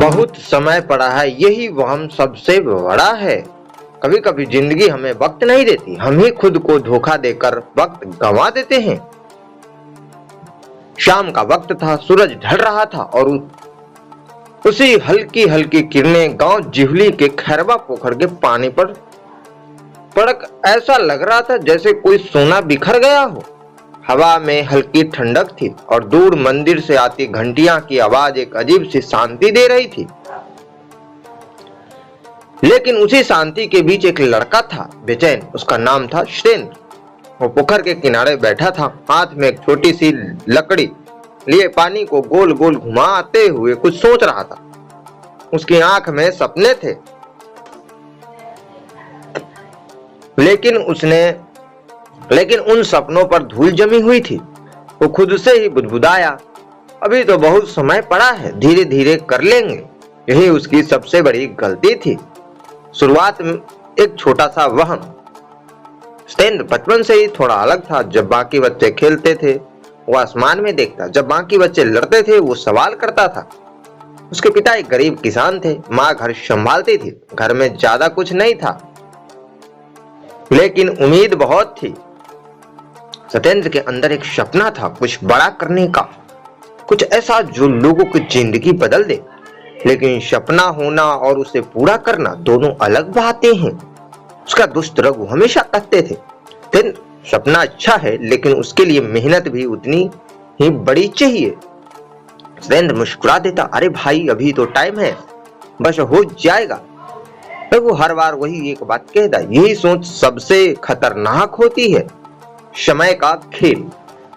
बहुत समय पड़ा है, यही वहम सबसे बड़ा है। कभी कभी जिंदगी हमें वक्त नहीं देती, हम ही खुद को धोखा देकर वक्त गंवा देते हैं। शाम का वक्त था, सूरज ढल रहा था और उसी हल्की हल्की किरणें गांव जिहुली के खैरवा पोखर के पानी पर पड़क ऐसा लग रहा था जैसे कोई सोना बिखर गया हो। हवा में हल्की ठंडक थी और दूर मंदिर से आती घंटियां की आवाज एक अजीब सी शांति दे रही थी। लेकिन उसी शांति के बीच एक लड़का था, बेचैन। उसका नाम था सत्येंद्र। वो पोखर के किनारे बैठा था, हाथ में एक छोटी सी लकड़ी लिए पानी को गोल गोल घुमाते हुए कुछ सोच रहा था। उसकी आंख में सपने थे, लेकिन उन सपनों पर धूल जमी हुई थी। वो खुद से ही बुदबुदाया, अभी तो बहुत समय पड़ा है, धीरे धीरे कर लेंगे। यही उसकी सबसे बड़ी गलती थी। शुरुआत में एक छोटा सा वहम। सत्येंद्र बचपन से ही थोड़ा अलग था। जब बाकी बच्चे खेलते थे वो आसमान में देखता, जब बाकी बच्चे लड़ते थे वो सवाल करता था। उसके पिता एक गरीब किसान थे, माँ घर संभालती थी। घर में ज्यादा कुछ नहीं था, लेकिन उम्मीद बहुत थी। सत्येंद्र के अंदर एक सपना था, कुछ बड़ा करने का, कुछ ऐसा जो लोगों की जिंदगी बदल दे। लेकिन सपना होना और उसे पूरा करना दोनों अलग बातें हैं। उसका दोस्त रघु हमेशा कहते थे, सपना अच्छा है लेकिन उसके लिए मेहनत भी उतनी ही बड़ी चाहिए। सत्येंद्र मुस्कुरा देता, अरे भाई अभी तो टाइम है, बस हो जाएगा। रघु हर बार वही एक बात कहता, यही सोच सबसे खतरनाक होती है। समय का खेल।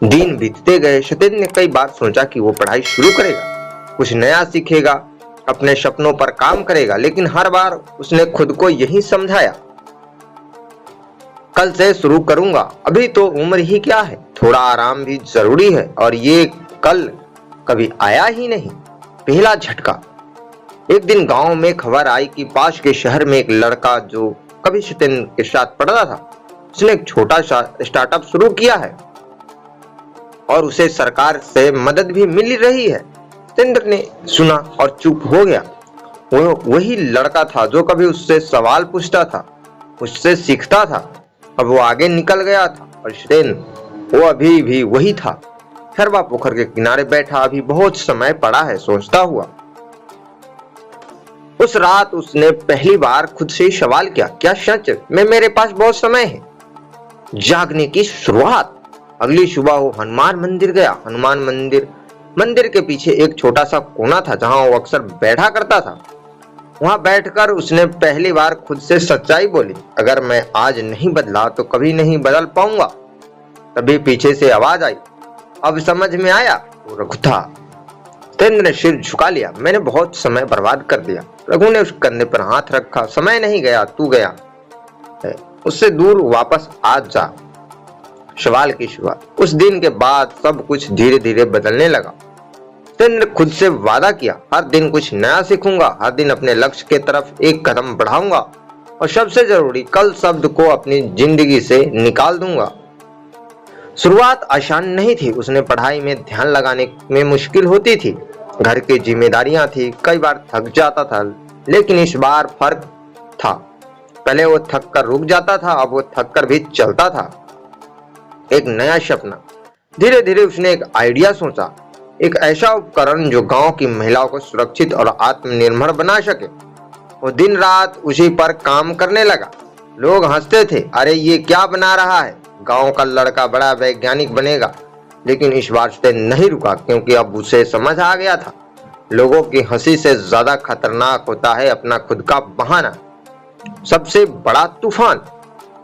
दिन बीतते गए। सत्येंद्र ने कई बार सोचा कि वो पढ़ाई शुरू करेगा, कुछ नया सीखेगा, अपने सपनों पर काम करेगा, लेकिन हर बार उसने खुद को यही समझाया, कल से शुरू करूंगा, अभी तो उम्र ही क्या है, थोड़ा आराम भी जरूरी है। और ये कल कभी आया ही नहीं। पहला झटका। एक दिन गांव में खबर आई कि पास के शहर में एक लड़का जो कभी सत्येंद्र के साथ पढ़ता था, उसने एक छोटा सा स्टार्टअप शुरू किया है और उसे सरकार से मदद भी मिल रही है। सत्येंद्र ने सुना और चुप हो गया। वो वही लड़का था जो कभी उससे सवाल पूछता था, उससे सीखता था। अब वो आगे निकल गया था और सत्येंद्र वो अभी भी वही था, खैरवा पोखर के किनारे बैठा, अभी बहुत समय पड़ा है, सोचता हुआ। उस रात उसने पहली बार खुद से सवाल किया, क्या सच में मेरे पास बहुत समय है? जागने की शुरुआत। अगली सुबह वो हनुमान मंदिर गया। हनुमान मंदिर के पीछे एक छोटा सा कोना था जहां वो अक्सर बैठा करता था। वहां बैठकर उसने पहली बार खुद से सच्चाई बोली, अगर मैं आज नहीं बदला तो कभी नहीं बदल पाऊंगा। तभी पीछे से आवाज आई, अब समझ में आया? वो रघु था। सत्येंद्र ने सिर झुका लिया, मैंने बहुत समय बर्बाद कर दिया। रघु ने उस कंधे पर हाथ रखा, समय नहीं गया, तू गया है, उससे दूर वापस आ जा। सवाल की शुरुआत। उस दिन के बाद सब कुछ धीरे धीरे बदलने लगा। सत्येंद्र खुद से वादा किया, हर दिन कुछ नया सीखूंगा, हर दिन अपने लक्ष्य के तरफ एक कदम बढ़ाऊंगा और सबसे जरूरी, कल शब्द को अपनी जिंदगी से निकाल दूंगा। शुरुआत आसान नहीं थी। उसने पढ़ाई में ध्यान लगाने में मुश्किल होती थी, घर की जिम्मेदारियां थी, कई बार थक जाता था। लेकिन इस बार फर्क था, पहले वो थक कर रुक जाता था, अब वो थक कर भी चलता था। एक नया सपना। धीरे धीरे उसने एक आइडिया सोचा, एक ऐसा उपकरण जो गांव की महिलाओं को सुरक्षित और आत्मनिर्भर बना सके। वो दिन रात उसी पर काम करने लगा। लोग हंसते थे, अरे ये क्या बना रहा है, गांव का लड़का बड़ा वैज्ञानिक बनेगा। लेकिन इस बार से नहीं रुका, क्योंकि अब उसे समझ आ गया था, लोगों की हंसी से ज्यादा खतरनाक होता है अपना खुद का बहाना। सबसे बड़ा तूफान।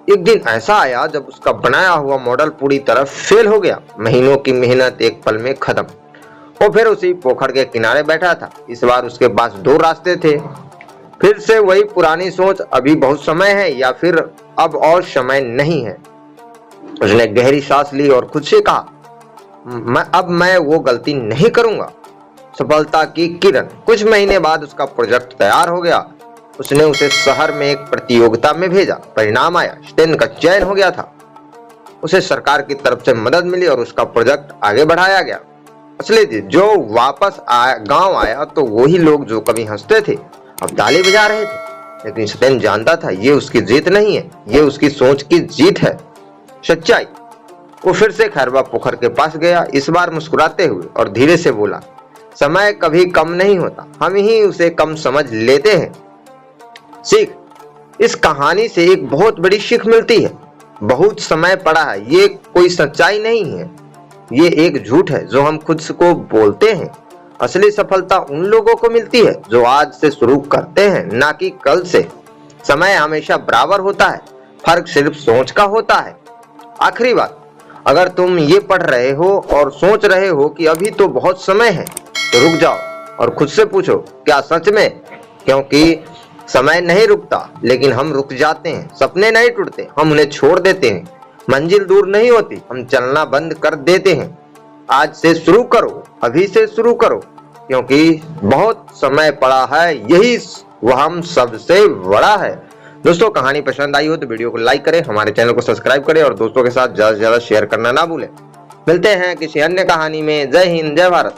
एक दिन ऐसा आया जब उसका बनाया हुआ मॉडल पूरी तरह फेल हो गया। महीनों की मेहनत एक पल में खत्म। वो फिर उसी पोखर के किनारे बैठा था। इस बार उसके पास दो रास्ते थे, फिर से वही पुरानी सोच, अभी बहुत समय है, या फिर अब और समय नहीं है। उसने गहरी सांस ली और खुद से कहा, मैं वो गलती नहीं करूंगा। सफलता की किरण। कुछ महीने बाद उसका प्रोजेक्ट तैयार हो गया। उसने उसे शहर में एक प्रतियोगिता में भेजा। परिणाम आया, सत्येंद्र का चयन हो गया था। उसे सरकार की तरफ से मदद मिली और उसका प्रोजेक्ट आगे बढ़ाया गया। असली जीत। जो वापस गांव आया तो वही लोग जो कभी हंसते थे अब ताली बजा रहे थे। लेकिन सत्येन जानता था ये उसकी जीत नहीं है, ये उसकी सोच की जीत है, सच्चाई। वो फिर से खैरबा पोखर के पास गया, इस बार मुस्कुराते हुए, और धीरे से बोला, समय कभी कम नहीं होता, हम ही उसे कम समझ लेते हैं। सीख। इस कहानी से एक बहुत बड़ी सीख मिलती है। बहुत समय पड़ा है, ये कोई सच्चाई नहीं है, ये एक झूठ है जो हम खुद को बोलते हैं। असली सफलता उन लोगों को मिलती है जो आज से शुरू करते हैं, ना कि कल से। समय हमेशा बराबर होता है, फर्क सिर्फ सोच का होता है। आखिरी बात, अगर तुम ये पढ़ रहे हो और सोच रहे हो कि अभी तो बहुत समय है, तो रुक जाओ और खुद से पूछो, क्या सच में? क्योंकि समय नहीं रुकता, लेकिन हम रुक जाते हैं। सपने नहीं टूटते, हम उन्हें छोड़ देते हैं। मंजिल दूर नहीं होती, हम चलना बंद कर देते हैं। आज से शुरू करो, अभी से शुरू करो, क्योंकि बहुत समय पड़ा है, यही वह हम सबसे बड़ा है। दोस्तों, कहानी पसंद आई हो तो वीडियो को लाइक करें, हमारे चैनल को सब्सक्राइब करें और दोस्तों के साथ ज्यादा से ज्यादा शेयर करना ना भूलें। मिलते हैं किसी अन्य कहानी में। जय हिंद, जय भारत।